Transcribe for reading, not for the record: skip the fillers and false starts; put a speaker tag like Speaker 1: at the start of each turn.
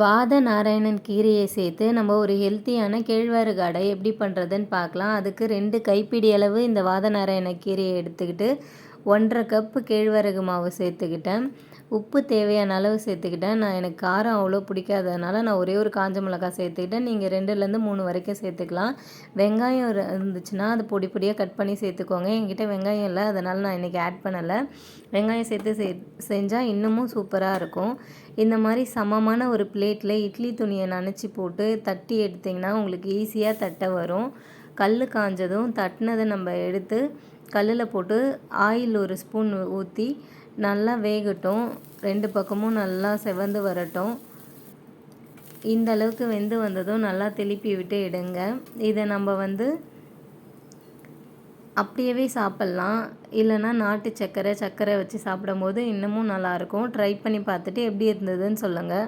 Speaker 1: வாத நாராயணன் கீரையை சேர்த்து நம்ம ஒரு ஹெல்த்தியான கேழ்வரகு அடை எப்படி பண்ணுறதுன்னு பார்க்கலாம். அதுக்கு 2 கைப்பிடி அளவு இந்த வாத நாராயண கீரையை எடுத்துக்கிட்டு 1½ கப்பு கேழ்வரகு மாவு சேர்த்துக்கிட்டேன். உப்பு தேவையான அளவு சேர்த்துக்கிட்டேன். எனக்கு காரம் அவ்வளோ பிடிக்காததுனால நான் ஒரே ஒரு காஞ்ச மிளகாய் சேர்த்துக்கிட்டேன். நீங்கள் 2லேருந்து 3 வரைக்கும் சேர்த்துக்கலாம். வெங்காயம் இருந்துச்சுன்னா அது பொடி பொடியாக கட் பண்ணி சேர்த்துக்கோங்க. என்கிட்ட வெங்காயம் இல்லை, அதனால் நான் இன்றைக்கி ஆட் பண்ணலை. வெங்காயம் சேர்த்து செஞ்சால் இன்னமும் சூப்பராக இருக்கும். இந்த மாதிரி சமமான ஒரு பிளேட்டில் இட்லி துணியை நனைச்சி போட்டு தட்டி எடுத்திங்கன்னா உங்களுக்கு ஈஸியாக தட்ட வரும். கல் காஞ்சதும் தட்டினதை நம்ம எடுத்து கல்லில் போட்டு ஆயில் 1 ஸ்பூன் ஊற்றி நல்லா வேகட்டும். 2 பக்கமும் நல்லா செவந்து வரட்டும். இந்த அளவுக்கு வெந்து வந்ததும் நல்லா திருப்பி விட்டு எடுங்க. இதை நம்ம அப்படியே சாப்பிட்லாம், இல்லைன்னா நாட்டு சர்க்கரை வச்சு சாப்பிடும்போது இன்னமும் நல்லாயிருக்கும். ட்ரை பண்ணி பார்த்துட்டு எப்படி இருந்ததுன்னு சொல்லுங்கள்.